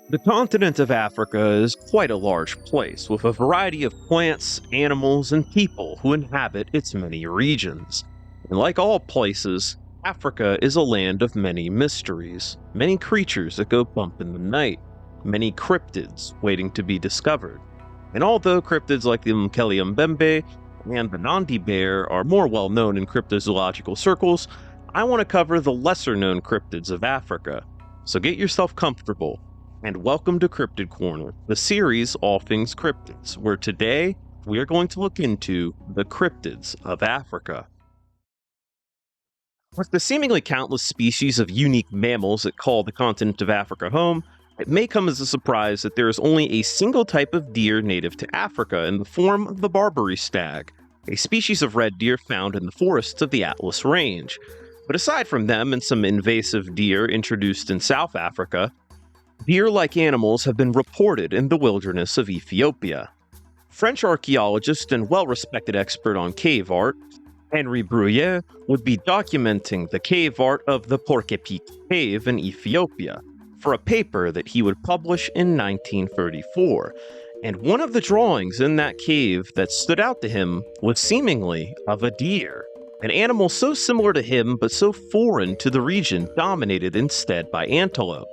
The continent of Africa is quite a large place, with a variety of plants, animals, and people who inhabit its many regions. And like all places, Africa is a land of many mysteries, many creatures that go bump in the night, many cryptids waiting to be discovered. And although cryptids like the Mokele-mbembe and the Nandi bear are more well known in cryptozoological circles, I want to cover the lesser known cryptids of Africa. So get yourself comfortable and welcome to Cryptid Corner, the series All Things Cryptids, where today we are going to look into the cryptids of Africa. With the seemingly countless species of unique mammals that call the continent of Africa home, it may come as a surprise that there is only a single type of deer native to Africa in the form of the Barbary stag, a species of red deer found in the forests of the Atlas Range. But aside from them and some invasive deer introduced in South Africa, deer-like animals have been reported in the wilderness of Ethiopia. French archaeologist and well-respected expert on cave art, Henri Bruyère, would be documenting the cave art of the Porcupine Cave in Ethiopia for a paper that he would publish in 1934. And one of the drawings in that cave that stood out to him was seemingly of a deer, an animal so similar to him but so foreign to the region dominated instead by antelope.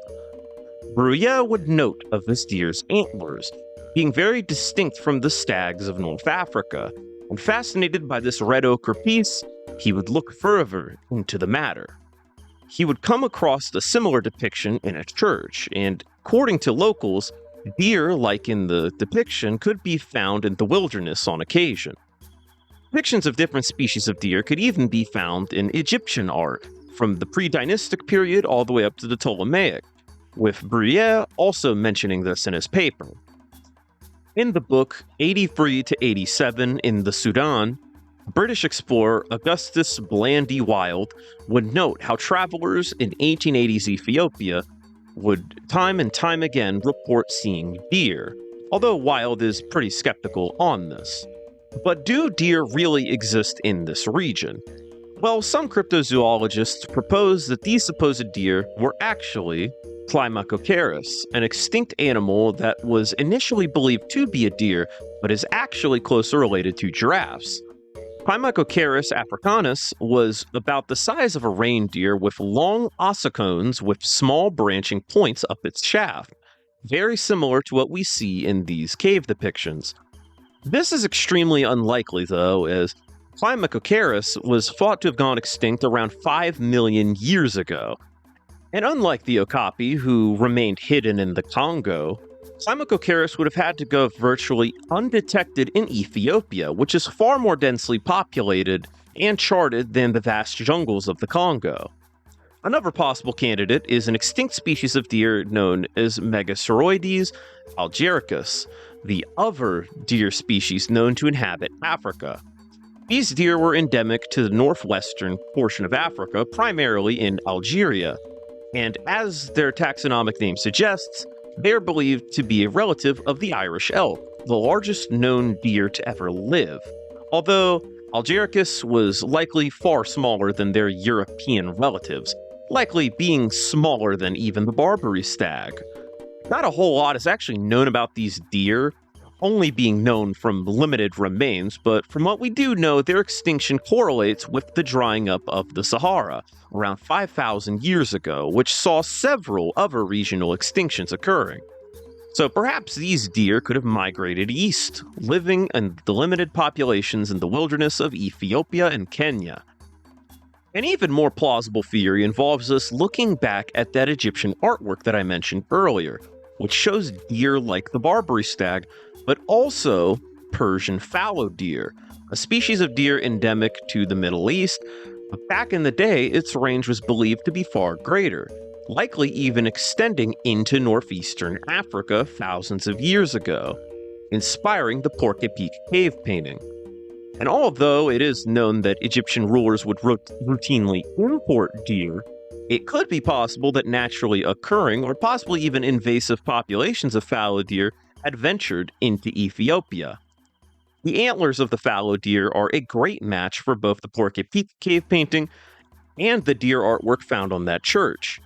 Bruyère would note of this deer's antlers being very distinct from the stags of North Africa, and fascinated by this red ochre piece, he would look further into the matter. He would come across a similar depiction in a church, and according to locals, deer like in the depiction could be found in the wilderness on occasion. Depictions of different species of deer could even be found in Egyptian art, from the pre-dynastic period all the way up to the Ptolemaic, with Bruyère also mentioning this in his paper. In the book 83 to 87 in the Sudan, British explorer Augustus Blandy Wild would note how travelers in 1880s Ethiopia would time and time again report seeing deer, although Wild is pretty skeptical on this. But do deer really exist in this region? Well, some cryptozoologists propose that these supposed deer were actually Clymacocharis, an extinct animal that was initially believed to be a deer, but is actually closer related to giraffes. Clymacocharis africanus was about the size of a reindeer with long ossicones with small branching points up its shaft, very similar to what we see in these cave depictions. This is extremely unlikely, though, as Clymacocharis was thought to have gone extinct around 5 million years ago. And unlike the okapi, who remained hidden in the Congo, Clymacocharis would have had to go virtually undetected in Ethiopia, which is far more densely populated and charted than the vast jungles of the Congo. Another possible candidate is an extinct species of deer known as Megasaurides algericus, the other deer species known to inhabit Africa. These deer were endemic to the northwestern portion of Africa, primarily in Algeria, and as their taxonomic name suggests, they are believed to be a relative of the Irish elk, the largest known deer to ever live, although Algericus was likely far smaller than their European relatives, likely being smaller than even the Barbary stag. Not a whole lot is actually known about these deer, only being known from limited remains, but from what we do know, their extinction correlates with the drying up of the Sahara around 5,000 years ago, which saw several other regional extinctions occurring. So perhaps these deer could have migrated east, living in the limited populations in the wilderness of Ethiopia and Kenya. An even more plausible theory involves us looking back at that Egyptian artwork that I mentioned earlier, which shows deer like the Barbary stag, but also Persian fallow deer, a species of deer endemic to the Middle East, but back in the day its range was believed to be far greater, likely even extending into northeastern Africa thousands of years ago, inspiring the Porcupine cave painting. And although it is known that Egyptian rulers would routinely import deer, it could be possible that naturally occurring or possibly even invasive populations of fallow deer had ventured into Ethiopia. The antlers of the fallow deer are a great match for both the Porcupine cave painting and the deer artwork found on that church.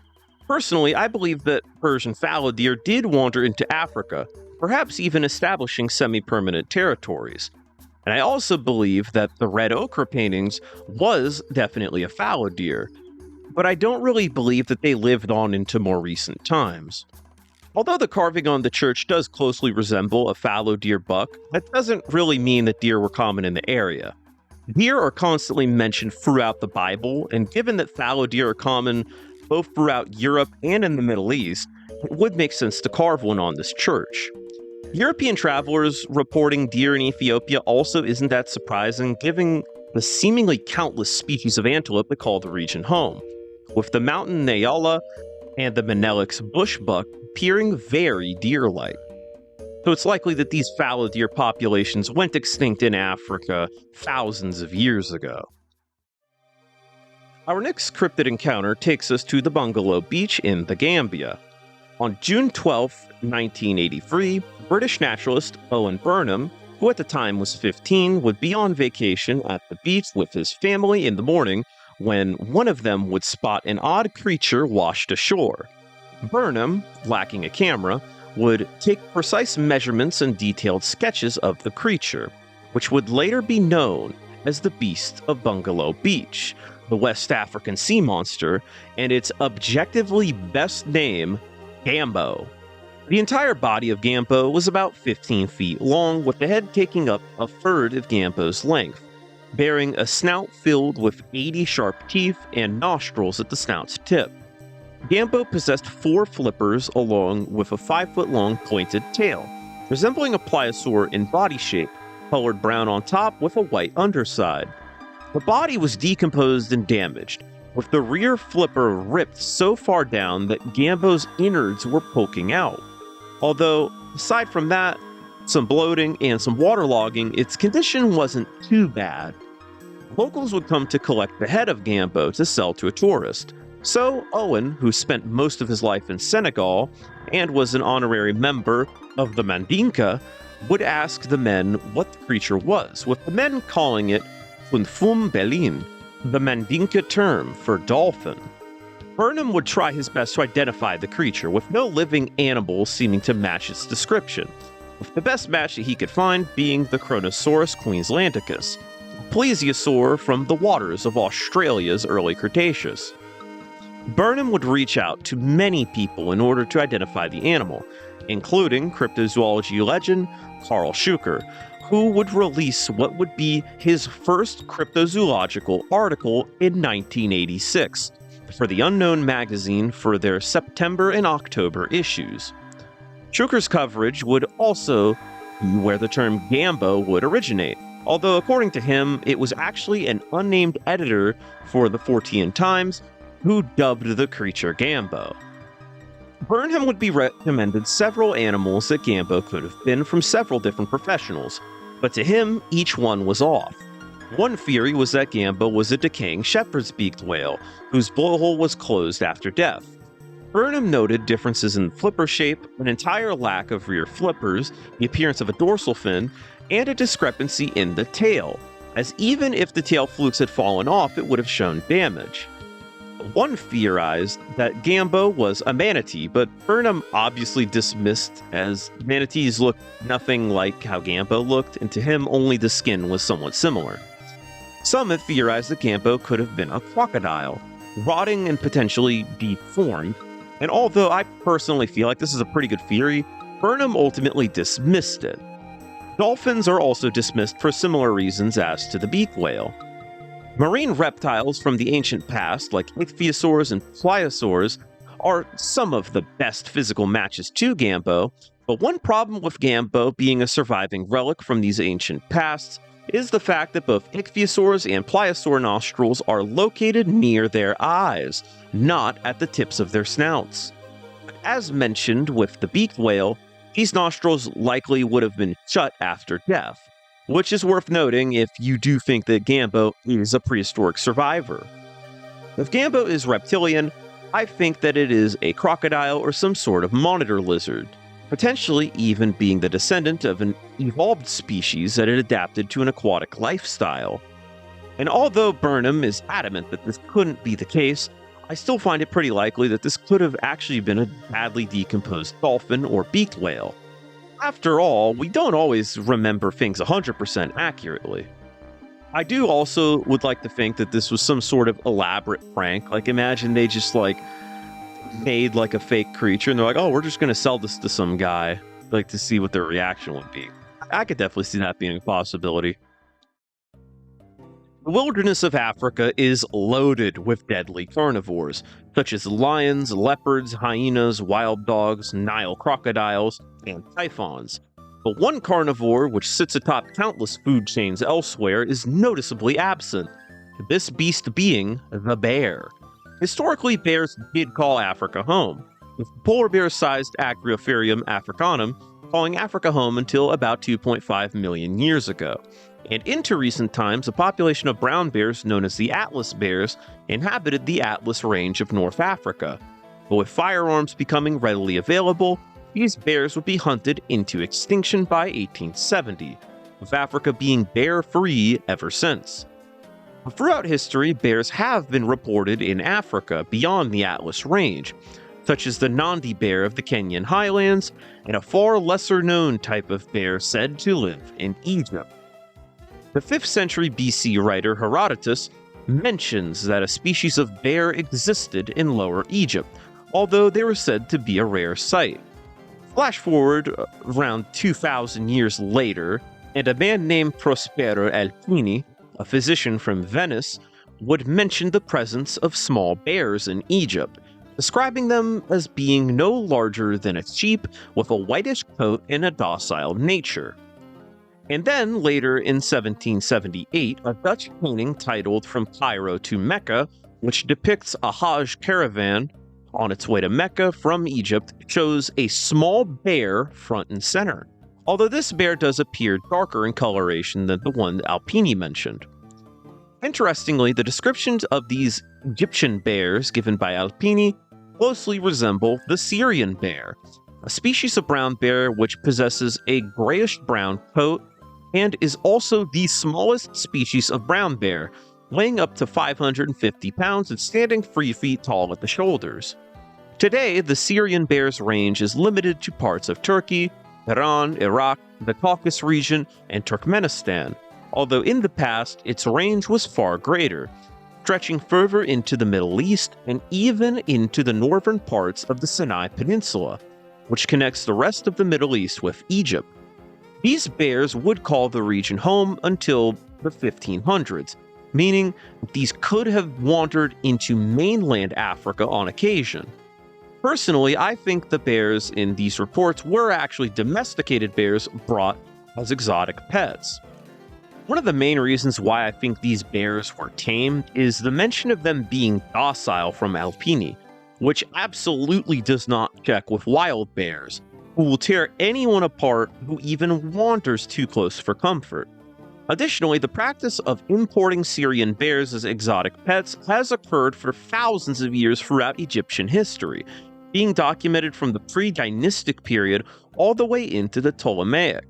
Personally, I believe that Persian fallow deer did wander into Africa, perhaps even establishing semi-permanent territories. And I also believe that the red ochre paintings was definitely a fallow deer, but I don't really believe that they lived on into more recent times. Although the carving on the church does closely resemble a fallow deer buck, that doesn't really mean that deer were common in the area. Deer are constantly mentioned throughout the Bible, and given that fallow deer are common both throughout Europe and in the Middle East, it would make sense to carve one on this church. European travelers reporting deer in Ethiopia also isn't that surprising, given the seemingly countless species of antelope that call the region home, with the mountain Nyala and the Menelix bushbuck appearing very deer-like. So it's likely that these fallow deer populations went extinct in Africa thousands of years ago. Our next cryptid encounter takes us to the Bungalow Beach in the Gambia. On June 12, 1983, British naturalist Owen Burnham, who at the time was 15, would be on vacation at the beach with his family in the morning when one of them would spot an odd creature washed ashore. Burnham, lacking a camera, would take precise measurements and detailed sketches of the creature, which would later be known as the Beast of Bungalow Beach, the West African sea monster, and its objectively best name, Gambo. The entire body of Gambo was about 15 feet long, with the head taking up a third of Gambo's length, bearing a snout filled with 80 sharp teeth and nostrils at the snout's tip. Gambo possessed 4 flippers along with a 5-foot-long pointed tail, resembling a pliosaur in body shape, colored brown on top with a white underside. The body was decomposed and damaged, with the rear flipper ripped so far down that Gambo's innards were poking out. Although, aside from that, some bloating and some waterlogging, its condition wasn't too bad. Locals would come to collect the head of Gambo to sell to a tourist. So Owen, who spent most of his life in Senegal and was an honorary member of the Mandinka, would ask the men what the creature was, with the men calling it Funfum Belin, the Mandinka term for dolphin. Burnham would try his best to identify the creature, with no living animal seeming to match its description, with the best match that he could find being the Kronosaurus queenslandicus, a plesiosaur from the waters of Australia's early Cretaceous. Burnham would reach out to many people in order to identify the animal, including cryptozoology legend Carl Schuker, who would release what would be his first cryptozoological article in 1986 for the Unknown magazine for their September and October issues. Schuker's coverage would also be where the term Gambo would originate, although according to him, it was actually an unnamed editor for the Fortean Times who dubbed the creature Gambo. Burnham would be recommended several animals that Gambo could have been from several different professionals, but to him, each one was off. One theory was that Gambo was a decaying shepherd's beaked whale, whose blowhole was closed after death. Burnham noted differences in flipper shape, an entire lack of rear flippers, the appearance of a dorsal fin, and a discrepancy in the tail, as even if the tail flukes had fallen off, it would have shown damage. One theorized that Gambo was a manatee, but Burnham obviously dismissed, as manatees looked nothing like how Gambo looked, and to him only the skin was somewhat similar. Some have theorized that Gambo could have been a crocodile, rotting and potentially deformed, and although I personally feel like this is a pretty good theory, Burnham ultimately dismissed it. Dolphins are also dismissed for similar reasons as to the beaked whale. Marine reptiles from the ancient past, like ichthyosaurs and pliosaurs, are some of the best physical matches to Gambo, but one problem with Gambo being a surviving relic from these ancient pasts is the fact that both ichthyosaurs and pliosaur nostrils are located near their eyes, not at the tips of their snouts. As mentioned with the beaked whale, these nostrils likely would have been shut after death, which is worth noting if you do think that Gambo is a prehistoric survivor. If Gambo is reptilian, I think that it is a crocodile or some sort of monitor lizard, potentially even being the descendant of an evolved species that had adapted to an aquatic lifestyle. And although Burnham is adamant that this couldn't be the case, I still find it pretty likely that this could have actually been a badly decomposed dolphin or beaked whale. After all, we don't always remember things 100% accurately. I do also would like to think that this was some sort of elaborate prank. Like, imagine they just made a fake creature and they're like, oh, we're just going to sell this to some guy, to see what their reaction would be. I could definitely see that being a possibility. The wilderness of Africa is loaded with deadly carnivores, such as lions, leopards, hyenas, wild dogs, Nile crocodiles, and pythons. But one carnivore, which sits atop countless food chains elsewhere, is noticeably absent, this beast being the bear. Historically, bears did call Africa home, with polar bear-sized Acropherium africanum calling Africa home until about 2.5 million years ago. And into recent times, a population of brown bears known as the Atlas bears inhabited the Atlas Range of North Africa. But with firearms becoming readily available, these bears would be hunted into extinction by 1870, with Africa being bear-free ever since. Throughout history, bears have been reported in Africa beyond the Atlas Range, such as the Nandi bear of the Kenyan highlands, and a far lesser-known type of bear said to live in Egypt. The 5th century BC writer Herodotus mentions that a species of bear existed in Lower Egypt, although they were said to be a rare sight. Flash forward around 2,000 years later, and a man named Prospero Alpini, a physician from Venice, would mention the presence of small bears in Egypt, describing them as being no larger than a sheep with a whitish coat and a docile nature. And then, later in 1778, a Dutch painting titled From Cairo to Mecca, which depicts a Hajj caravan on its way to Mecca from Egypt, shows a small bear front and center, although this bear does appear darker in coloration than the one Alpini mentioned. Interestingly, the descriptions of these Egyptian bears given by Alpini closely resemble the Syrian bear, a species of brown bear which possesses a grayish-brown coat and is also the smallest species of brown bear, weighing up to 550 pounds and standing 3 feet tall at the shoulders. Today, the Syrian bear's range is limited to parts of Turkey, Iran, Iraq, the Caucasus region, and Turkmenistan, although in the past its range was far greater, stretching further into the Middle East and even into the northern parts of the Sinai Peninsula, which connects the rest of the Middle East with Egypt. These bears would call the region home until the 1500s, meaning these could have wandered into mainland Africa on occasion. Personally, I think the bears in these reports were actually domesticated bears brought as exotic pets. One of the main reasons why I think these bears were tamed is the mention of them being docile from Alpini, which absolutely does not check with wild bears, who will tear anyone apart who even wanders too close for comfort. Additionally, the practice of importing Syrian bears as exotic pets has occurred for thousands of years throughout Egyptian history, being documented from the pre-dynastic period all the way into the Ptolemaic.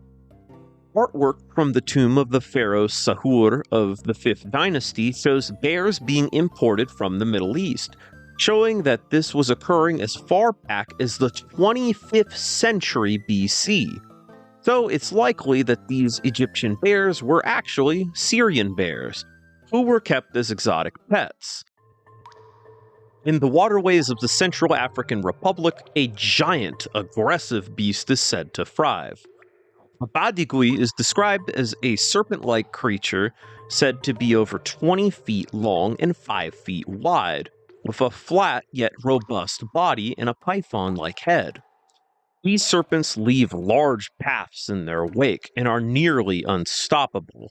Artwork from the tomb of the pharaoh Sahur of the 5th dynasty shows bears being imported from the Middle East, showing that this was occurring as far back as the 25th century BC. So it's likely that these Egyptian bears were actually Syrian bears, who were kept as exotic pets. In the waterways of the Central African Republic, a giant, aggressive beast is said to thrive. A Badigui is described as a serpent-like creature said to be over 20 feet long and 5 feet wide, with a flat yet robust body and a python-like head. These serpents leave large paths in their wake and are nearly unstoppable,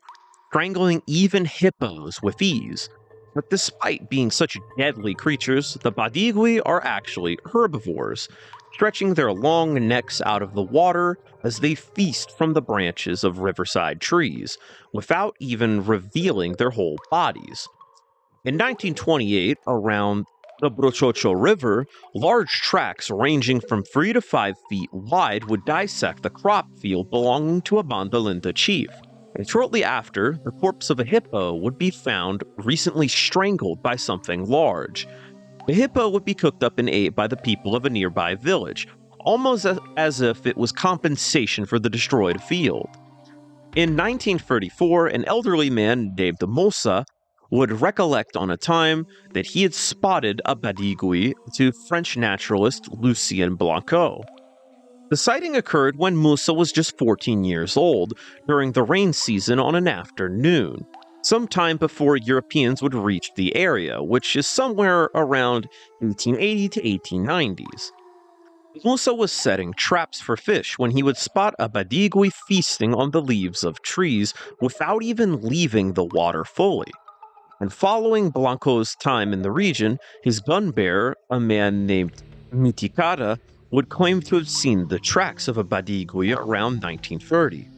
strangling even hippos with ease. But despite being such deadly creatures, the Badigui are actually herbivores, stretching their long necks out of the water as they feast from the branches of riverside trees, without even revealing their whole bodies. In 1928, around the Brochocho River, large tracks ranging from 3 to 5 feet wide would dissect a crop field belonging to a Bandalinda chief. And shortly after, the corpse of a hippo would be found recently strangled by something large. The hippo would be cooked up and ate by the people of a nearby village, almost as if it was compensation for the destroyed field. In 1934, an elderly man named Damasia would recollect on a time that he had spotted a Badigui to French naturalist Lucien Blanco. The sighting occurred when Musa was just 14 years old, during the rain season on an afternoon, sometime before Europeans would reach the area, which is somewhere around 1880 to 1890s. Musa was setting traps for fish when he would spot a Badigui feasting on the leaves of trees without even leaving the water fully. And following Blanco's time in the region, his gun bearer, a man named Mitikata, would claim to have seen the tracks of a Badigui around 1930.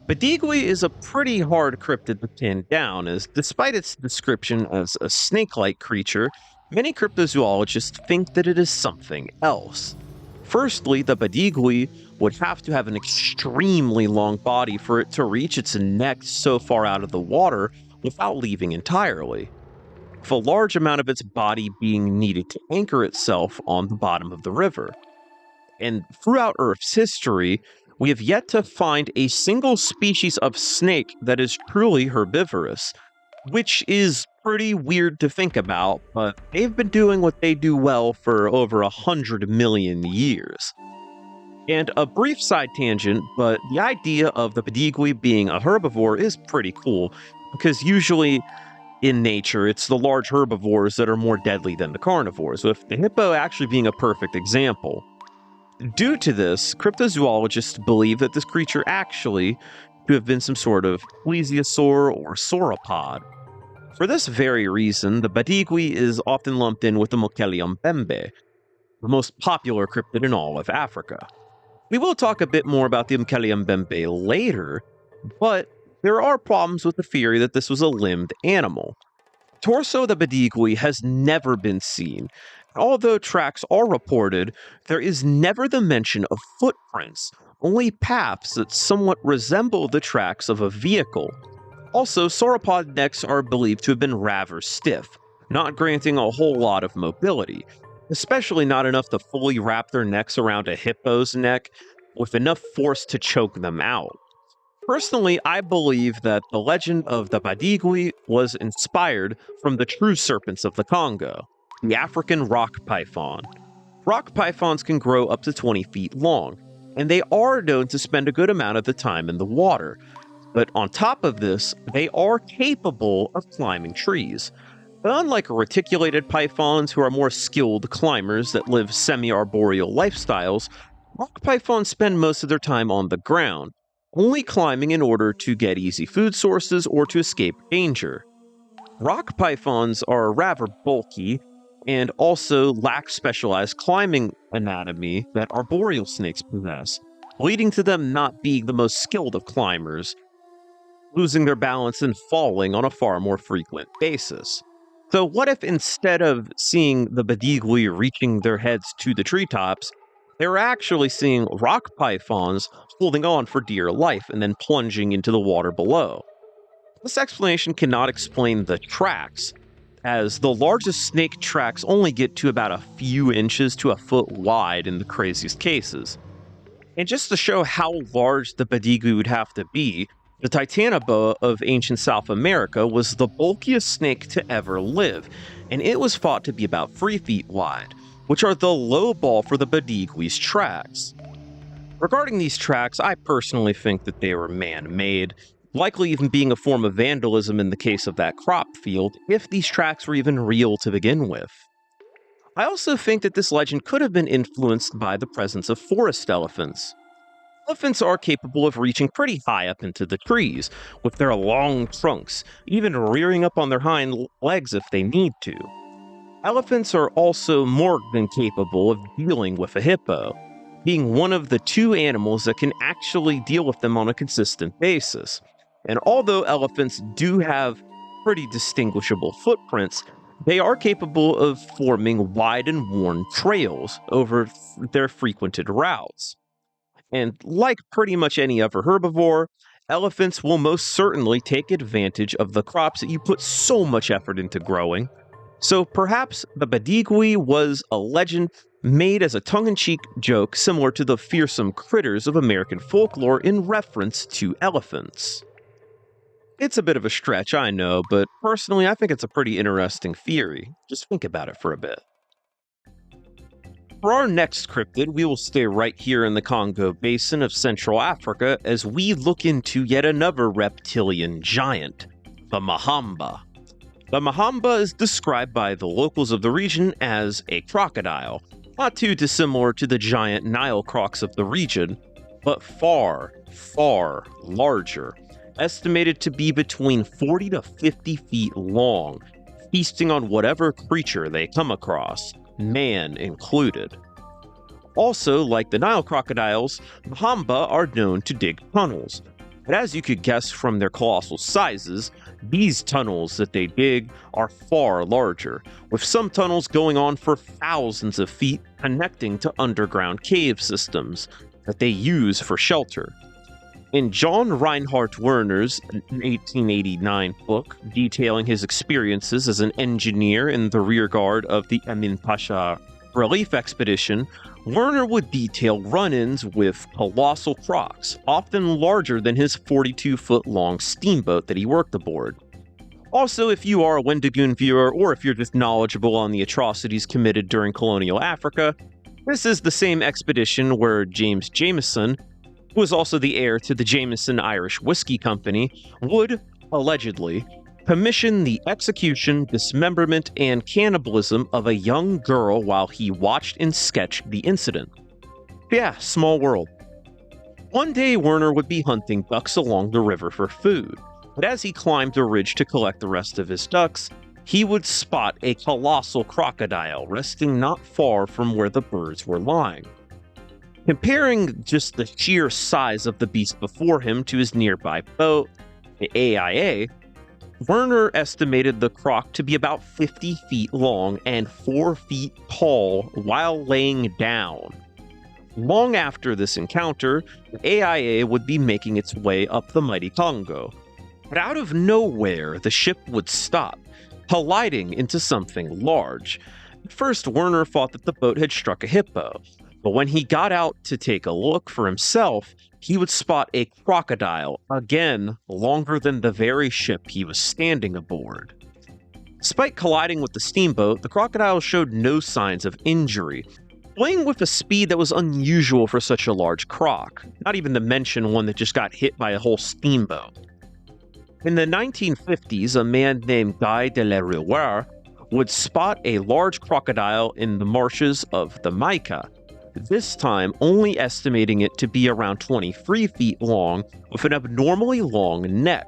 Badigui is a pretty hard cryptid to pin down, as despite its description as a snake-like creature, many cryptozoologists think that it is something else. Firstly, the Badigui would have to have an extremely long body for it to reach its neck so far out of the water without leaving entirely, with a large amount of its body being needed to anchor itself on the bottom of the river. And throughout Earth's history, we have yet to find a single species of snake that is truly herbivorous, which is pretty weird to think about, but they've been doing what they do well for over 100 million years. And a brief side tangent, but the idea of the Badigui being a herbivore is pretty cool, because usually in nature, it's the large herbivores that are more deadly than the carnivores, with the hippo actually being a perfect example. Due to this, cryptozoologists believe that this creature actually could have been some sort of plesiosaur or sauropod. For this very reason, the Badigui is often lumped in with the Mokele-mbembe, the most popular cryptid in all of Africa. We will talk a bit more about the Mokele-mbembe later, but there are problems with the theory that this was a limbed animal. Torso of the Badigui has never been seen. Although tracks are reported, there is never the mention of footprints, only paths that somewhat resemble the tracks of a vehicle. Also, sauropod necks are believed to have been rather stiff, not granting a whole lot of mobility, especially not enough to fully wrap their necks around a hippo's neck with enough force to choke them out. Personally, I believe that the legend of the Badigui was inspired from the true serpents of the Congo, the African rock python. Rock pythons can grow up to 20 feet long, and they are known to spend a good amount of the time in the water. But on top of this, they are capable of climbing trees. But unlike reticulated pythons, who are more skilled climbers that live semi-arboreal lifestyles, rock pythons spend most of their time on the ground, only climbing in order to get easy food sources or to escape danger. Rock pythons are rather bulky and also lack specialized climbing anatomy that arboreal snakes possess, leading to them not being the most skilled of climbers, losing their balance and falling on a far more frequent basis. So what if instead of seeing the Badigui reaching their heads to the treetops, they were actually seeing rock pythons holding on for dear life and then plunging into the water below? This explanation cannot explain the tracks, as the largest snake tracks only get to about a few inches to a foot wide in the craziest cases. And just to show how large the Badigui would have to be, the titanoboa of ancient South America was the bulkiest snake to ever live, and it was thought to be about 3 feet wide, which are the low ball for the Badigui's tracks. Regarding these tracks, I personally think that they were man-made, likely even being a form of vandalism in the case of that crop field, if these tracks were even real to begin with. I also think that this legend could have been influenced by the presence of forest elephants. Elephants are capable of reaching pretty high up into the trees, with their long trunks, even rearing up on their hind legs if they need to. Elephants are also more than capable of dealing with a hippo, being one of the 2 animals that can actually deal with them on a consistent basis. And although elephants do have pretty distinguishable footprints, they are capable of forming wide and worn trails over their frequented routes. And like pretty much any other herbivore, elephants will most certainly take advantage of the crops that you put so much effort into growing. So perhaps the Badigui was a legend made as a tongue-in-cheek joke similar to the fearsome critters of American folklore in reference to elephants. It's a bit of a stretch, I know, but personally I think it's a pretty interesting theory. Just think about it for a bit. For our next cryptid, we will stay right here in the Congo basin of Central Africa as we look into yet another reptilian giant, the Mahamba. The Mahamba is described by the locals of the region as a crocodile, not too dissimilar to the giant Nile crocs of the region, but far, far larger, estimated to be between 40 to 50 feet long, feasting on whatever creature they come across, man included. Also, like the Nile crocodiles, Mahamba are known to dig tunnels. But as you could guess from their colossal sizes, these tunnels that they dig are far larger, with some tunnels going on for thousands of feet connecting to underground cave systems that they use for shelter. In John Reinhard Werner's 1889 book detailing his experiences as an engineer in the rearguard of the Emin Pasha relief expedition, Werner would detail run-ins with colossal crocs, often larger than his 42-foot-long steamboat that he worked aboard. Also, if you are a Wendigoon viewer, or if you're just knowledgeable on the atrocities committed during colonial Africa, this is the same expedition where James Jameson, who was also the heir to the Jameson Irish Whiskey Company, would, allegedly, commission the execution, dismemberment, and cannibalism of a young girl while he watched and sketched the incident. Yeah, small world. One day, Werner would be hunting ducks along the river for food, but as he climbed a ridge to collect the rest of his ducks, he would spot a colossal crocodile resting not far from where the birds were lying. Comparing just the sheer size of the beast before him to his nearby boat, the AIA, Werner estimated the croc to be about 50 feet long and 4 feet tall while laying down. Long after this encounter, the AIA would be making its way up the mighty Congo. But out of nowhere, the ship would stop, colliding into something large. At first, Werner thought that the boat had struck a hippo, but when he got out to take a look for himself, he would spot a crocodile, again longer than the very ship he was standing aboard. Despite colliding with the steamboat, the crocodile showed no signs of injury, fleeing with a speed that was unusual for such a large croc, not even to mention one that just got hit by a whole steamboat. In the 1950s, a man named Guy de la Rouer would spot a large crocodile in the marshes of the Maika, this time only estimating it to be around 23 feet long with an abnormally long neck.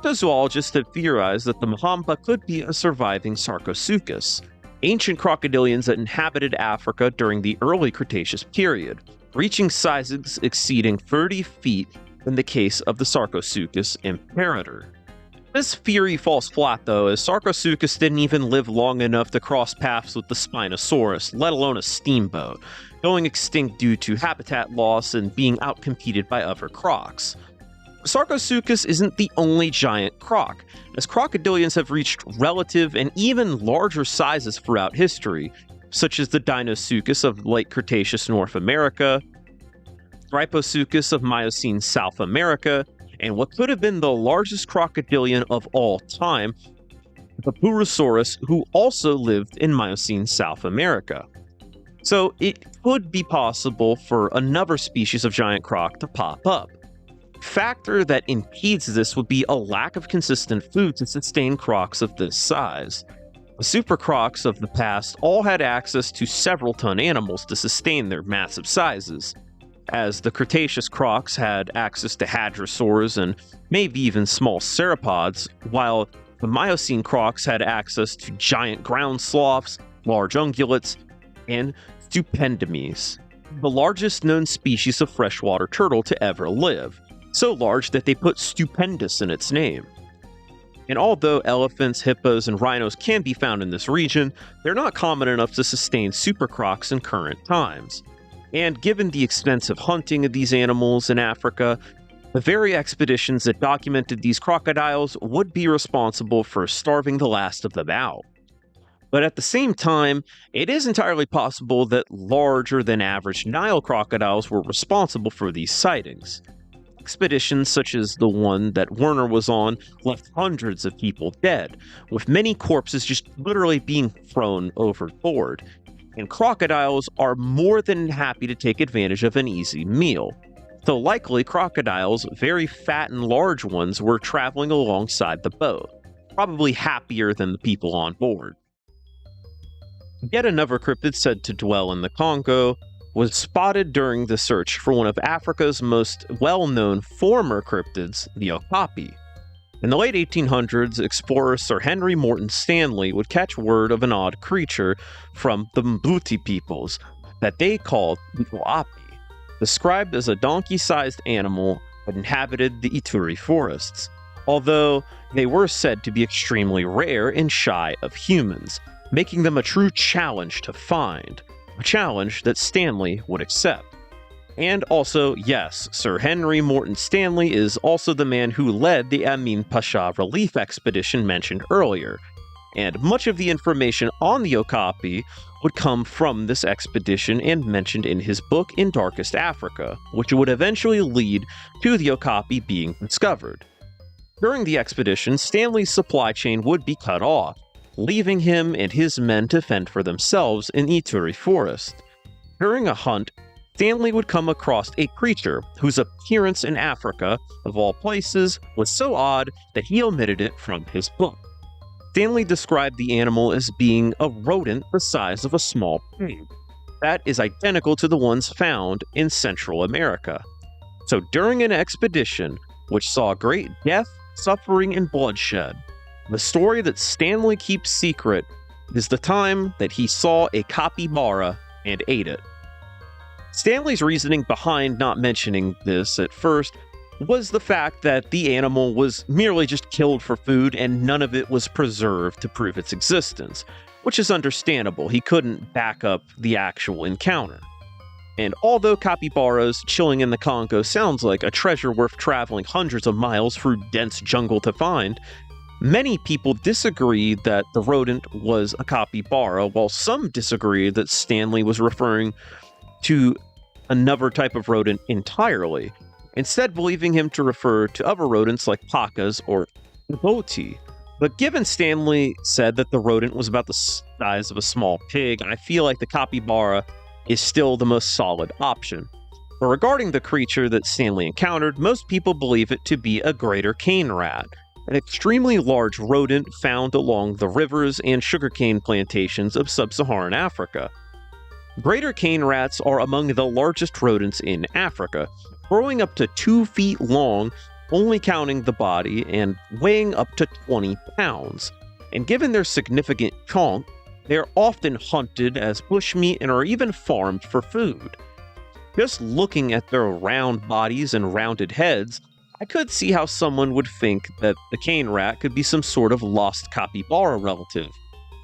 The zoologists have theorized that the Mahamba could be a surviving Sarcosuchus, ancient crocodilians that inhabited Africa during the early Cretaceous period, reaching sizes exceeding 30 feet in the case of the Sarcosuchus imperator. This theory falls flat though, as Sarcosuchus didn't even live long enough to cross paths with the Spinosaurus, let alone a steamboat, going extinct due to habitat loss and being outcompeted by other crocs. Sarcosuchus isn't the only giant croc, as crocodilians have reached relative and even larger sizes throughout history, such as the Deinosuchus of late Cretaceous North America, Rhiposuchus of Miocene South America, and what could have been the largest crocodilian of all time, the Purosaurus, who also lived in Miocene South America. So it could be possible for another species of giant croc to pop up. Factor that impedes this would be a lack of consistent food to sustain crocs of this size. The super crocs of the past all had access to several ton animals to sustain their massive sizes, as the Cretaceous crocs had access to hadrosaurs and maybe even small sauropods, while the Miocene crocs had access to giant ground sloths, large ungulates, and stupendomies, the largest known species of freshwater turtle to ever live, so large that they put stupendous in its name. And although elephants, hippos, and rhinos can be found in this region, they're not common enough to sustain super crocs in current times. And given the extensive hunting of these animals in Africa, the very expeditions that documented these crocodiles would be responsible for starving the last of them out. But at the same time, it is entirely possible that larger than average Nile crocodiles were responsible for these sightings. Expeditions such as the one that Werner was on left hundreds of people dead, with many corpses just literally being thrown overboard. And crocodiles are more than happy to take advantage of an easy meal. So likely crocodiles, very fat and large ones, were traveling alongside the boat, probably happier than the people on board. Yet another cryptid said to dwell in the Congo was spotted during the search for one of Africa's most well-known former cryptids, the okapi. In the late 1800s, explorer Sir Henry Morton Stanley would catch word of an odd creature from the Mbuti peoples that they called the okapi, described as a donkey-sized animal that inhabited the Ituri forests, although they were said to be extremely rare and shy of humans, making them a true challenge to find, a challenge that Stanley would accept. And also, yes, Sir Henry Morton Stanley is also the man who led the Amin Pasha relief expedition mentioned earlier, and much of the information on the okapi would come from this expedition and mentioned in his book In Darkest Africa, which would eventually lead to the okapi being discovered. During the expedition, Stanley's supply chain would be cut off, leaving him and his men to fend for themselves in Ituri forest. During a hunt, Stanley would come across a creature whose appearance in Africa, of all places, was so odd that he omitted it from his book. Stanley described the animal as being a rodent the size of a small pig. That is identical to the ones found in Central America. So during an expedition which saw great death, suffering, and bloodshed, the story that Stanley keeps secret is the time that he saw a capybara and ate it. Stanley's reasoning behind not mentioning this at first was the fact that the animal was merely just killed for food and none of it was preserved to prove its existence, which is understandable. He couldn't back up the actual encounter. And although capybaras chilling in the Congo sounds like a treasure worth traveling hundreds of miles through dense jungle to find, many people disagree that the rodent was a capybara, while some disagree that Stanley was referring to another type of rodent entirely, instead believing him to refer to other rodents like pacas or iboti. But given Stanley said that the rodent was about the size of a small pig, I feel like the capybara is still the most solid option. But regarding the creature that Stanley encountered, most people believe it to be a greater cane rat, an extremely large rodent found along the rivers and sugarcane plantations of sub-Saharan Africa. Greater cane rats are among the largest rodents in Africa, growing up to 2 feet long, only counting the body, and weighing up to 20 pounds. And given their significant chonk, they are often hunted as bushmeat and are even farmed for food. Just looking at their round bodies and rounded heads, I could see how someone would think that the cane rat could be some sort of lost capybara relative,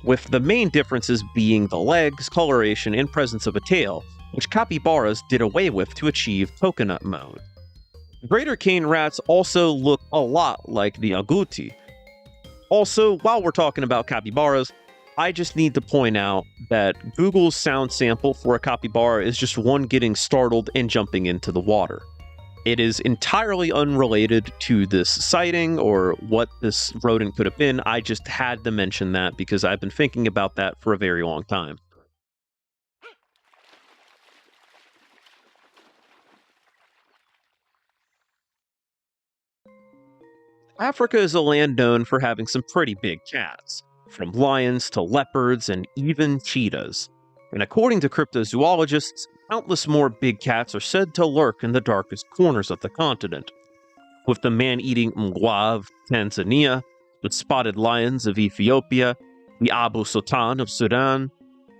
with the main differences being the legs, coloration, and presence of a tail, which capybaras did away with to achieve coconut mode. Greater cane rats also look a lot like the agouti. Also, while we're talking about capybaras, I just need to point out that Google's sound sample for a capybara is just one getting startled and jumping into the water. It is entirely unrelated to this sighting or what this rodent could have been. I just had to mention that because I've been thinking about that for a very long time. Africa is a land known for having some pretty big cats, from lions to leopards and even cheetahs. And according to cryptozoologists, countless more big cats are said to lurk in the darkest corners of the continent, with the man-eating Mbwa of Tanzania, the spotted lions of Ethiopia, the Abu Sultan of Sudan,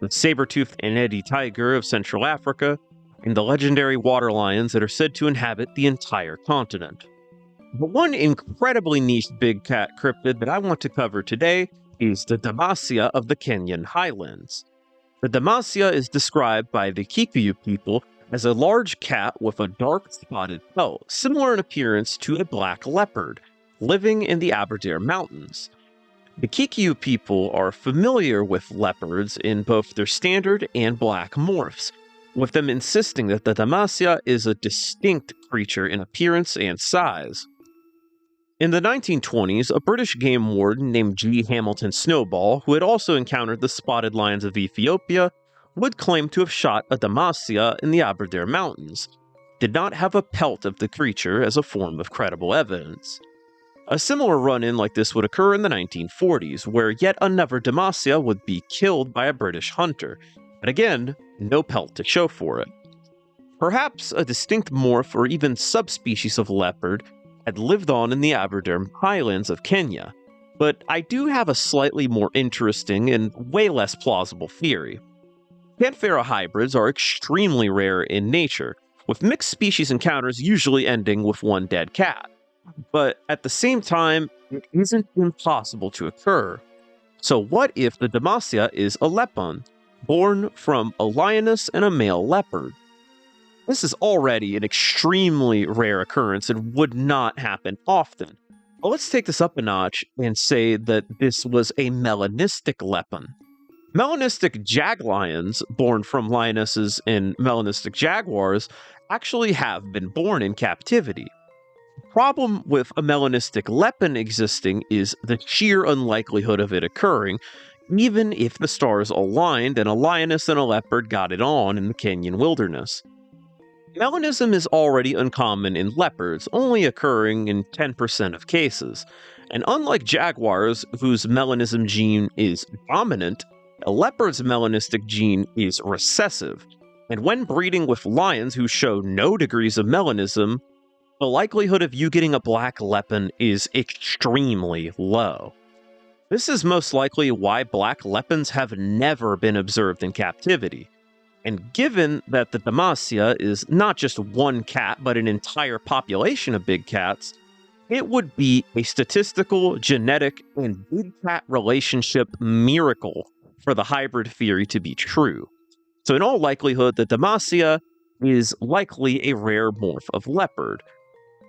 the saber-toothed Nandi tiger of Central Africa, and the legendary water lions that are said to inhabit the entire continent. But one incredibly niche big cat cryptid that I want to cover today is the Damasia of the Kenyan highlands. The Damasia is described by the Kikuyu people as a large cat with a dark spotted pelt, similar in appearance to a black leopard, living in the Aberdare Mountains. The Kikyu people are familiar with leopards in both their standard and black morphs, with them insisting that the Damasia is a distinct creature in appearance and size. In the 1920s, a British game warden named G. Hamilton Snowball, who had also encountered the spotted lions of Ethiopia, would claim to have shot a Damasia in the Aberdare Mountains, did not have a pelt of the creature as a form of credible evidence. A similar run-in like this would occur in the 1940s, where yet another Damasia would be killed by a British hunter, but again, no pelt to show for it. Perhaps a distinct morph or even subspecies of leopard had lived on in the Aberdare Highlands of Kenya, but I do have a slightly more interesting and way less plausible theory. Panthera hybrids are extremely rare in nature, with mixed species encounters usually ending with one dead cat. But at the same time, it isn't impossible to occur. So what if the Damasia is a lepon, born from a lioness and a male leopard? This is already an extremely rare occurrence and would not happen often. But let's take this up a notch and say that this was a melanistic lepon. Melanistic jaglions, born from lionesses and melanistic jaguars, actually have been born in captivity. The problem with a melanistic lepon existing is the sheer unlikelihood of it occurring, even if the stars aligned and a lioness and a leopard got it on in the Kenyan wilderness. Melanism is already uncommon in leopards, only occurring in 10% of cases, and unlike jaguars, whose melanism gene is dominant, a leopard's melanistic gene is recessive, and when breeding with lions who show no degrees of melanism, the likelihood of you getting a black lepon is extremely low. This is most likely why black lepons have never been observed in captivity. And given that the Damasia is not just one cat but an entire population of big cats, it would be a statistical, genetic, and big cat relationship miracle for the hybrid theory to be true. So in all likelihood, the Damasia is likely a rare morph of leopard,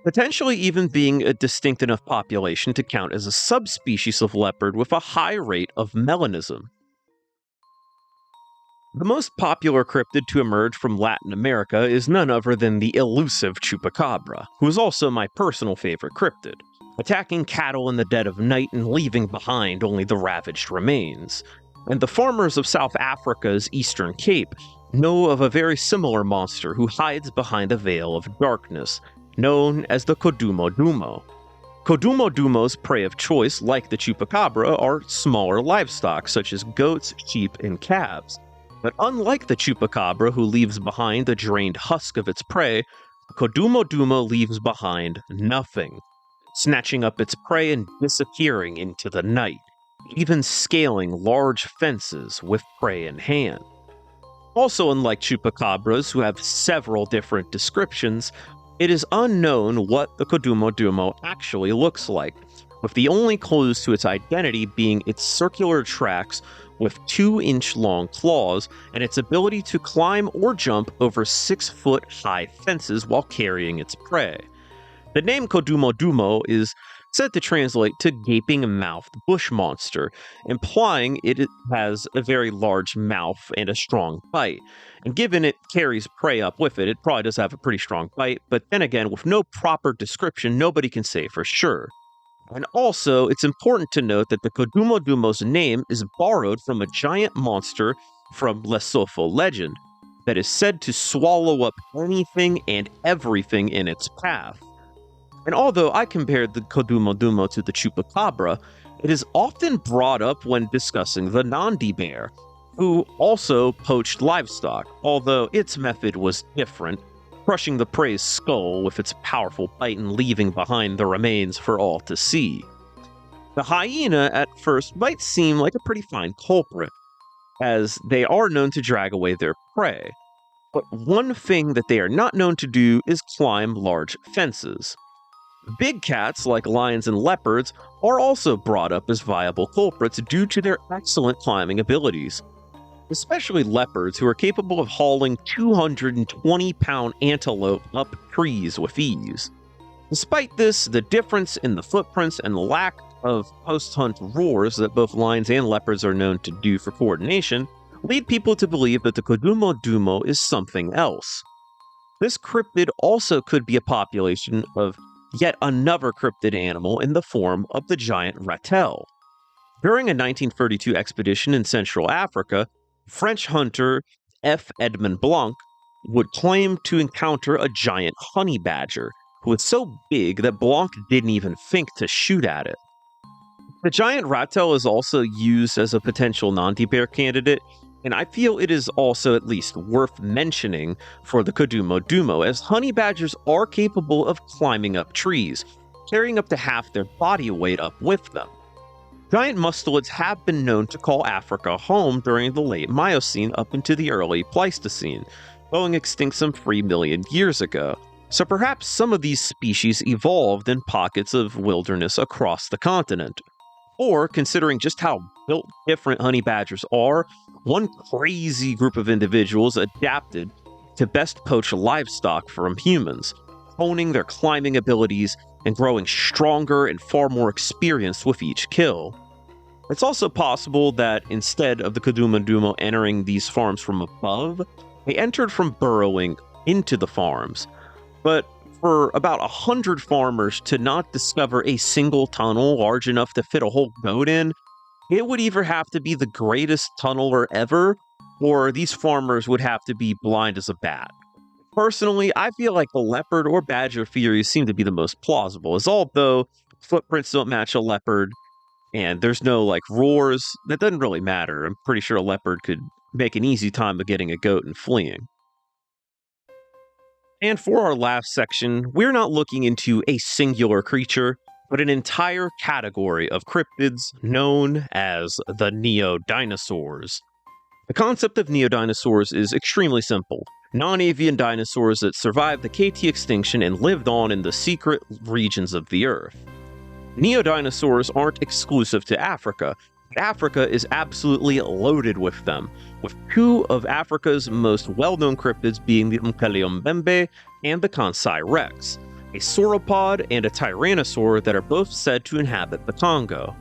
potentially even being a distinct enough population to count as a subspecies of leopard with a high rate of melanism. The most popular cryptid to emerge from Latin America is none other than the elusive chupacabra, who is also my personal favorite cryptid, attacking cattle in the dead of night and leaving behind only the ravaged remains. And the farmers of South Africa's Eastern Cape know of a very similar monster who hides behind a veil of darkness, known as the Khodumodumo. Khodumodumo's prey of choice, like the chupacabra, are smaller livestock such as goats, sheep, and calves. But unlike the chupacabra, who leaves behind the drained husk of its prey, Khodumodumo leaves behind nothing, snatching up its prey and disappearing into the night, even scaling large fences with prey in hand. Also, unlike chupacabras, who have several different descriptions, it is unknown what the Khodumodumo actually looks like, with the only clues to its identity being its circular tracks with 2-inch-long claws and its ability to climb or jump over 6-foot-high fences while carrying its prey. The name Khodumodumo is said to translate to gaping-mouthed bush monster, implying it has a very large mouth and a strong bite. And given it carries prey up with it, it probably does have a pretty strong bite, but then again, with no proper description, nobody can say for sure. And also, it's important to note that the Khodumodumo's name is borrowed from a giant monster from Lesotho legend that is said to swallow up anything and everything in its path. And although I compared the Khodumodumo to the chupacabra, it is often brought up when discussing the Nandi bear, who also poached livestock, although its method was different, crushing the prey's skull with its powerful bite and leaving behind the remains for all to see. The hyena at first might seem like a pretty fine culprit, as they are known to drag away their prey, but one thing that they are not known to do is climb large fences. Big cats, like lions and leopards, are also brought up as viable culprits due to their excellent climbing abilities, especially leopards, who are capable of hauling 220-pound antelope up trees with ease. Despite this, the difference in the footprints and the lack of post-hunt roars that both lions and leopards are known to do for coordination lead people to believe that the Khodumodumo is something else. This cryptid also could be a population of yet another cryptid animal in the form of the giant ratel. During a 1932 expedition in Central Africa, French hunter F. Edmond Blanc would claim to encounter a giant honey badger who was so big that Blanc didn't even think to shoot at it. The giant ratel is also used as a potential Nandi bear candidate, and I feel it is also at least worth mentioning for the Khodumodumo, as honey badgers are capable of climbing up trees, carrying up to half their body weight up with them. Giant mustelids have been known to call Africa home during the late Miocene up into the early Pleistocene, going extinct some 3 million years ago. So perhaps some of these species evolved in pockets of wilderness across the continent. Or, considering just how built different honey badgers are, one crazy group of individuals adapted to best poach livestock from humans, honing their climbing abilities and growing stronger and far more experienced with each kill. It's also possible that instead of the Khodumodumo entering these farms from above, they entered from burrowing into the farms. But for about 100 farmers to not discover a single tunnel large enough to fit a whole goat in, it would either have to be the greatest tunneler ever, or these farmers would have to be blind as a bat. Personally, I feel like the leopard or badger theories seem to be the most plausible, as although footprints don't match a leopard, and there's no, roars, that doesn't really matter. I'm pretty sure a leopard could make an easy time of getting a goat and fleeing. And for our last section, we're not looking into a singular creature, but an entire category of cryptids known as the Neodinosaurs. The concept of Neodinosaurs is extremely simple. Non-avian dinosaurs that survived the KT extinction and lived on in the secret regions of the Earth. Neodinosaurs aren't exclusive to Africa. Africa is absolutely loaded with them, with two of Africa's most well-known cryptids being the Mokele-mbembe and the Kansai rex, a sauropod and a tyrannosaur that are both said to inhabit the Congo.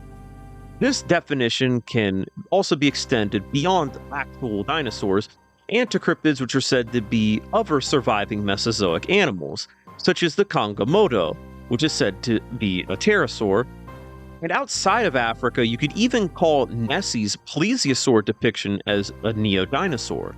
This definition can also be extended beyond actual dinosaurs and to cryptids which are said to be other surviving Mesozoic animals, such as the Congo, which is said to be a pterosaur. And outside of Africa, you could even call Nessie's plesiosaur depiction as a neodinosaur.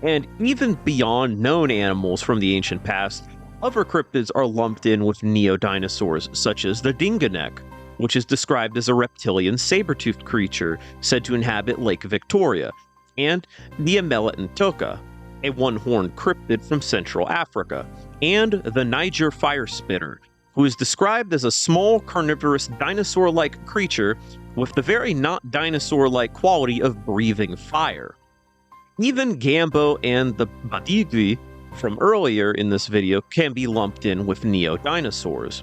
And even beyond known animals from the ancient past, other cryptids are lumped in with neodinosaurs, such as the dingonek, which is described as a reptilian saber-toothed creature said to inhabit Lake Victoria, and the Amelet-ntoka, a one-horned cryptid from Central Africa, and the Niger fire spitter, who is described as a small carnivorous dinosaur-like creature with the very not dinosaur-like quality of breathing fire. Even Gambo and the Badigui from earlier in this video can be lumped in with neodinosaurs.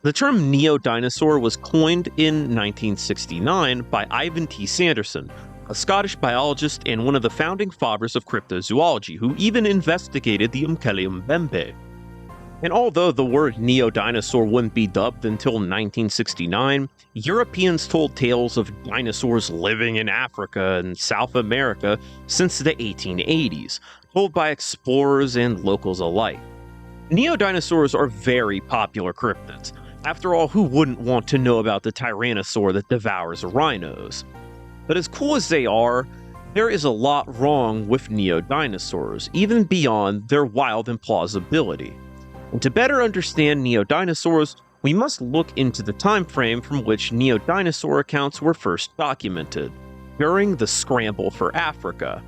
The term neodinosaur was coined in 1969 by Ivan T. Sanderson, a Scottish biologist and one of the founding fathers of cryptozoology, who even investigated the Mokele-mbembe. And although the word neodinosaur wouldn't be dubbed until 1969, Europeans told tales of dinosaurs living in Africa and South America since the 1880s, told by explorers and locals alike. Neodinosaurs are very popular cryptids. After all, who wouldn't want to know about the tyrannosaur that devours rhinos? But as cool as they are, there is a lot wrong with neodinosaurs, even beyond their wild implausibility. And to better understand neodinosaurs, we must look into the time frame from which neodinosaur accounts were first documented, during the scramble for Africa.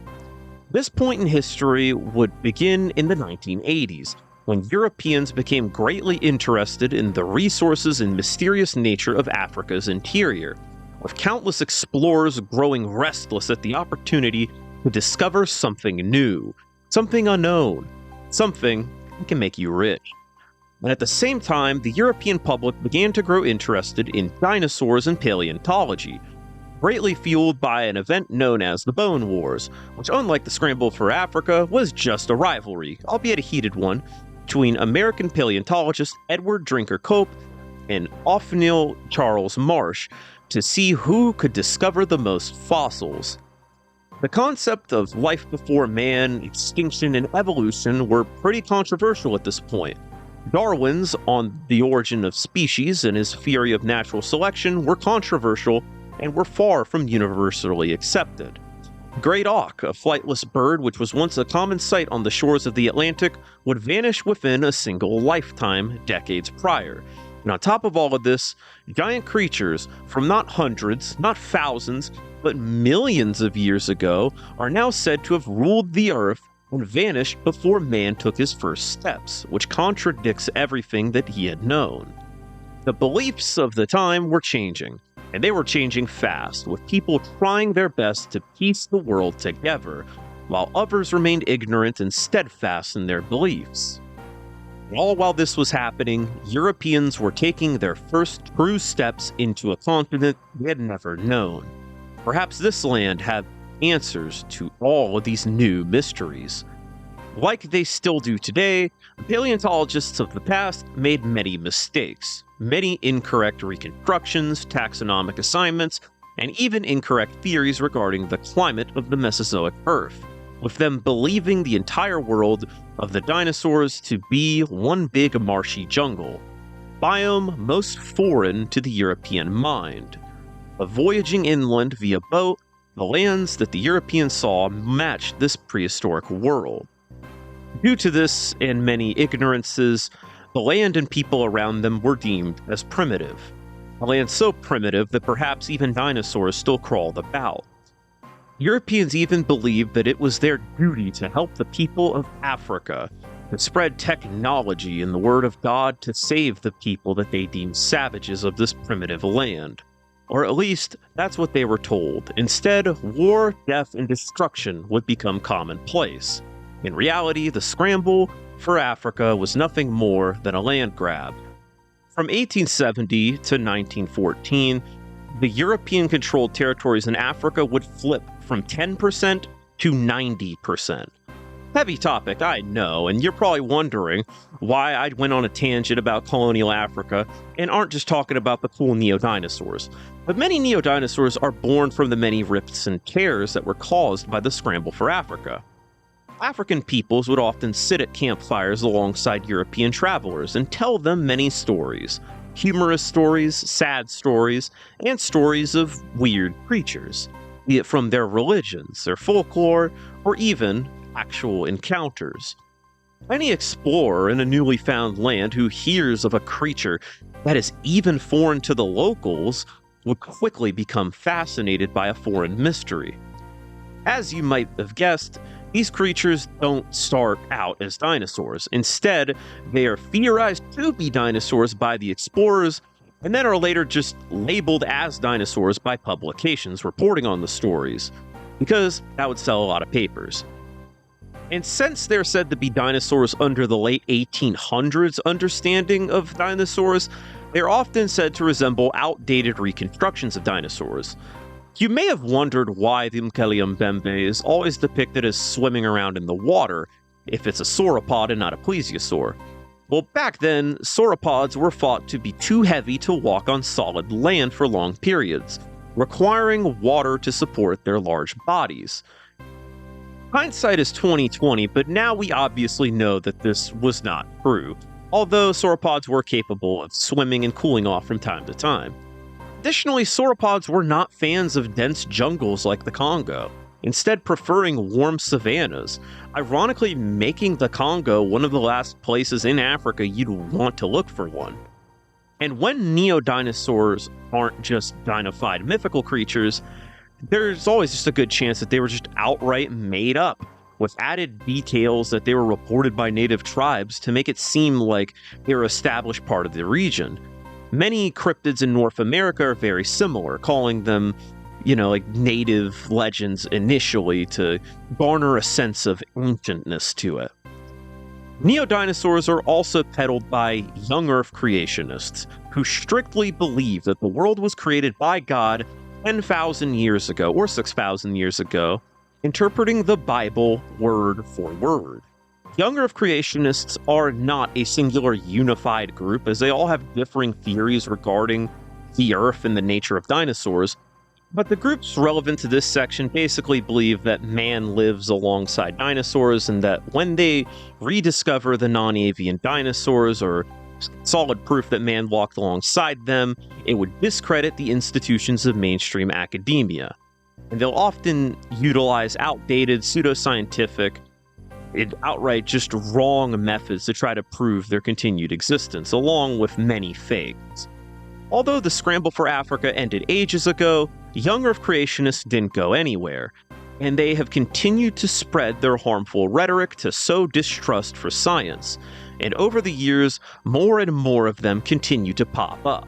This point in history would begin in the 1980s, when Europeans became greatly interested in the resources and mysterious nature of Africa's interior, with countless explorers growing restless at the opportunity to discover something new, something unknown, something that can make you rich. And at the same time, the European public began to grow interested in dinosaurs and paleontology, greatly fueled by an event known as the Bone Wars, which, unlike the scramble for Africa, was just a rivalry, albeit a heated one, between American paleontologist Edward Drinker Cope and Othniel Charles Marsh to see who could discover the most fossils. The concept of life before man, extinction, and evolution were pretty controversial at this point. Darwin's On the Origin of Species and his theory of natural selection were controversial and were far from universally accepted. Great auk, a flightless bird which was once a common sight on the shores of the Atlantic, would vanish within a single lifetime decades prior. And on top of all of this, giant creatures from not hundreds, not thousands, but millions of years ago are now said to have ruled the Earth and vanished before man took his first steps, which contradicts everything that he had known. The beliefs of the time were changing, and they were changing fast, with people trying their best to piece the world together, while others remained ignorant and steadfast in their beliefs. All while this was happening, Europeans were taking their first true steps into a continent they had never known. Perhaps this land had answers to all of these new mysteries. Like they still do today, paleontologists of the past made many mistakes, many incorrect reconstructions, taxonomic assignments, and even incorrect theories regarding the climate of the Mesozoic Earth, with them believing the entire world of the dinosaurs to be one big marshy jungle, biome most foreign to the European mind. Of voyaging inland via boat, the lands that the Europeans saw matched this prehistoric world. Due to this and many ignorances, the land and people around them were deemed as primitive. A land so primitive that perhaps even dinosaurs still crawled about. Europeans even believed that it was their duty to help the people of Africa, to spread technology and the word of God to save the people that they deemed savages of this primitive land. Or at least, that's what they were told. Instead, war, death, and destruction would become commonplace. In reality, the scramble for Africa was nothing more than a land grab. From 1870 to 1914, the European-controlled territories in Africa would flip from 10% to 90%. Heavy topic, I know, and you're probably wondering why I went on a tangent about colonial Africa and aren't just talking about the cool neodinosaurs. But many neodinosaurs are born from the many rifts and tears that were caused by the scramble for Africa. African peoples would often sit at campfires alongside European travelers and tell them many stories. Humorous stories, sad stories, and stories of weird creatures, be it from their religions, their folklore, or even actual encounters. Any explorer in a newly found land who hears of a creature that is even foreign to the locals would quickly become fascinated by a foreign mystery. As you might have guessed, these creatures don't start out as dinosaurs. Instead, they are theorized to be dinosaurs by the explorers, and then are later just labeled as dinosaurs by publications reporting on the stories, because that would sell a lot of papers. And since they're said to be dinosaurs under the late 1800s understanding of dinosaurs, they're often said to resemble outdated reconstructions of dinosaurs. You may have wondered why the Mokele-mbembe is always depicted as swimming around in the water, if it's a sauropod and not a plesiosaur. Well, back then, sauropods were thought to be too heavy to walk on solid land for long periods, requiring water to support their large bodies. Hindsight is 20/20, but now we obviously know that this was not true, although sauropods were capable of swimming and cooling off from time to time. Additionally, sauropods were not fans of dense jungles like the Congo, instead preferring warm savannas, ironically making the Congo one of the last places in Africa you'd want to look for one. And when neodinosaurs aren't just dinofied mythical creatures, there's always just a good chance that they were just outright made up, with added details that they were reported by native tribes to make it seem like they were an established part of the region. Many cryptids in North America are very similar, calling them, like native legends initially to garner a sense of ancientness to it. Neodinosaurs are also peddled by young Earth creationists, who strictly believe that the world was created by God 10,000 years ago, or 6,000 years ago, interpreting the Bible word for word. Young Earth creationists are not a singular unified group, as they all have differing theories regarding the Earth and the nature of dinosaurs, but the groups relevant to this section basically believe that man lives alongside dinosaurs, and that when they rediscover the non-avian dinosaurs, or solid proof that man walked alongside them, it would discredit the institutions of mainstream academia. And they'll often utilize outdated, pseudoscientific, and outright just wrong methods to try to prove their continued existence, along with many fakes. Although the scramble for Africa ended ages ago, young Earth creationists didn't go anywhere, and they have continued to spread their harmful rhetoric to sow distrust for science, and over the years, more and more of them continue to pop up.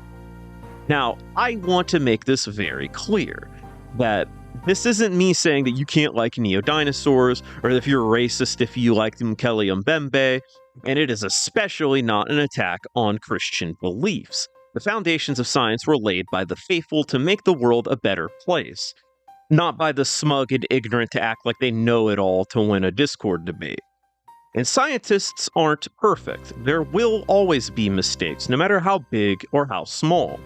Now, I want to make this very clear, that this isn't me saying that you can't like Neodinosaurs, or if you're racist if you like Mokele-mbembe, and it is especially not an attack on Christian beliefs. The foundations of science were laid by the faithful to make the world a better place, not by the smug and ignorant to act like they know it all to win a Discord debate. And scientists aren't perfect. There will always be mistakes, no matter how big or how small.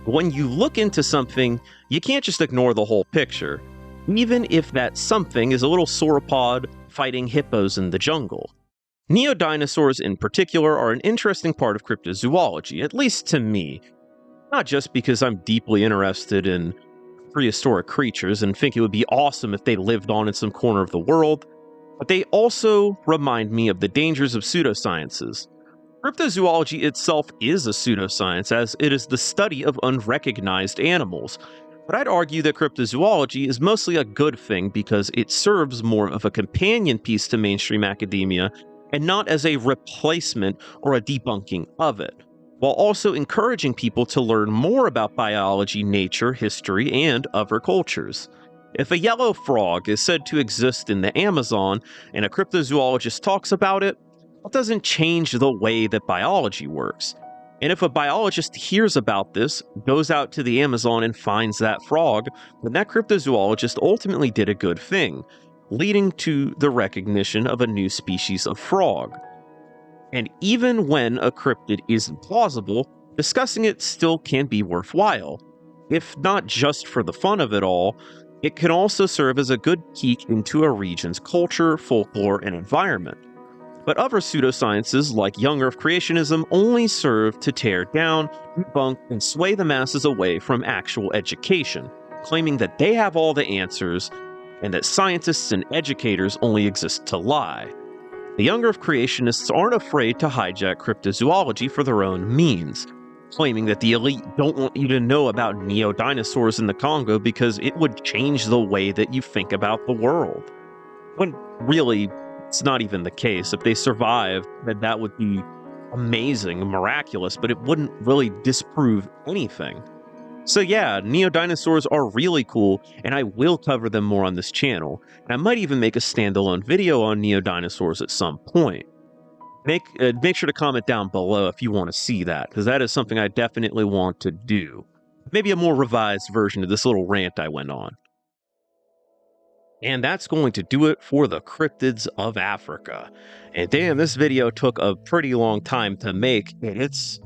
When you look into something, you can't just ignore the whole picture, even if that something is a little sauropod fighting hippos in the jungle. Neodinosaurs in particular are an interesting part of cryptozoology, at least to me. Not just because I'm deeply interested in prehistoric creatures and think it would be awesome if they lived on in some corner of the world, but they also remind me of the dangers of pseudosciences. Cryptozoology itself is a pseudoscience, as it is the study of unrecognized animals, but I'd argue that cryptozoology is mostly a good thing because it serves more of a companion piece to mainstream academia and not as a replacement or a debunking of it, while also encouraging people to learn more about biology, nature, history, and other cultures. If a yellow frog is said to exist in the Amazon and a cryptozoologist talks about it, that doesn't change the way that biology works. And if a biologist hears about this, goes out to the Amazon and finds that frog, then that cryptozoologist ultimately did a good thing, leading to the recognition of a new species of frog. And even when a cryptid isn't plausible, discussing it still can be worthwhile. If not just for the fun of it all, it can also serve as a good peek into a region's culture, folklore, and environment. But other pseudosciences, like young Earth creationism, only serve to tear down, debunk, and sway the masses away from actual education, claiming that they have all the answers, and that scientists and educators only exist to lie. The young Earth creationists aren't afraid to hijack cryptozoology for their own means, claiming that the elite don't want you to know about neodinosaurs in the Congo because it would change the way that you think about the world. When really, it's not even the case. If they survived, then that would be amazing and miraculous, but it wouldn't really disprove anything. So yeah, neodinosaurs are really cool, and I will cover them more on this channel, and I might even make a standalone video on neodinosaurs at some point. Make sure to comment down below if you want to see that, because that is something I definitely want to do. Maybe a more revised version of this little rant I went on. And that's going to do it for the cryptids of Africa. And damn, this video took a pretty long time to make. And it's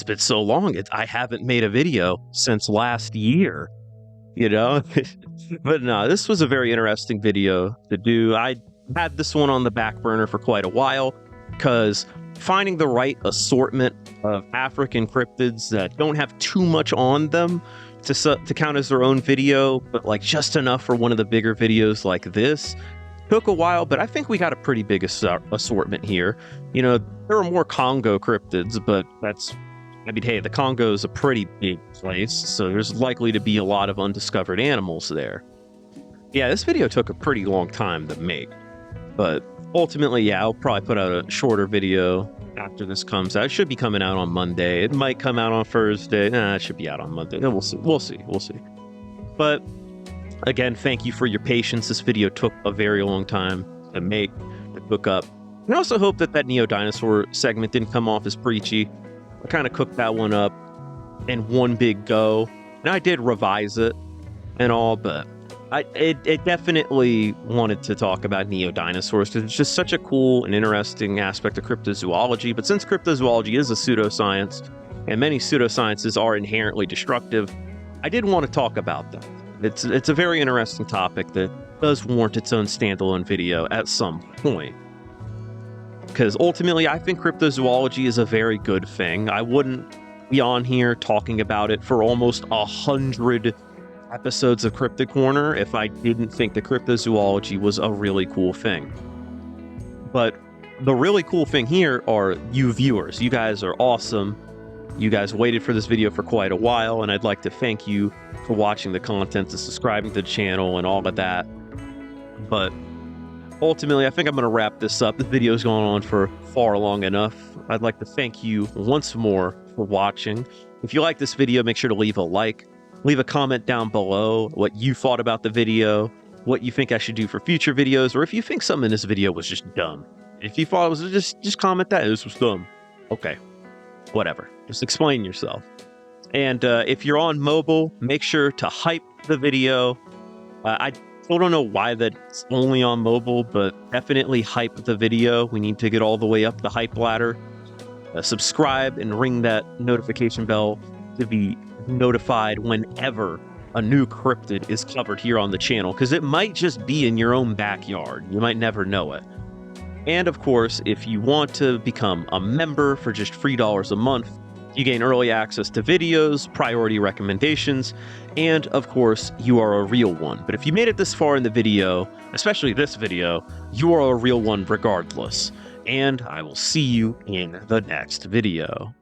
been so long. I haven't made a video since last year, you know? But no, this was a very interesting video to do. I had this one on the back burner for quite a while, because finding the right assortment of African cryptids that don't have too much on them to count as their own video, but like just enough for one of the bigger videos like this, took a while, but I think we got a pretty big assortment here. You know, there are more Congo cryptids, but I mean, hey, the Congo is a pretty big place, so there's likely to be a lot of undiscovered animals there. Yeah, this video took a pretty long time to make, but ultimately, yeah, I'll probably put out a shorter video after this comes out. It should be coming out on Monday. It might come out on Thursday. Nah, it should be out on Monday. We'll see. We'll see. But again, thank you for your patience. This video took a very long time to make, to cook up. And I also hope that Neodinosaur segment didn't come off as preachy. I kind of cooked that one up in one big go. And I did revise it and all, but It definitely wanted to talk about neodinosaurs because it's just such a cool and interesting aspect of cryptozoology. But since cryptozoology is a pseudoscience, and many pseudosciences are inherently destructive, I did want to talk about them. It's a very interesting topic that does warrant its own standalone video at some point. Because ultimately, I think cryptozoology is a very good thing. I wouldn't be on here talking about it for almost 100 episodes of Cryptid Corner if I didn't think that cryptozoology was a really cool thing. But the really cool thing here are you viewers. You guys are awesome. You guys waited for this video for quite a while, and I'd like to thank you for watching the content and subscribing to the channel and all of that. But ultimately, I think I'm going to wrap this up. This video's gone on for far long enough. I'd like to thank you once more for watching. If you like this video, make sure to leave a like. Leave a comment down below what you thought about the video, what you think I should do for future videos, or if you think something in this video was just dumb. If you thought it was just comment that this was dumb. Okay, whatever. Just explain yourself. And if you're on mobile, make sure to hype the video. I still don't know why that's only on mobile, but definitely hype the video. We need to get all the way up the hype ladder. Subscribe and ring that notification bell to be notified whenever a new cryptid is covered here on the channel, because it might just be in your own backyard. You might never know it. And of course, if you want to become a member for just $3 a month, you gain early access to videos, priority recommendations, and of course, you are a real one. But if you made it this far in the video, especially this video, you are a real one regardless. And I will see you in the next video.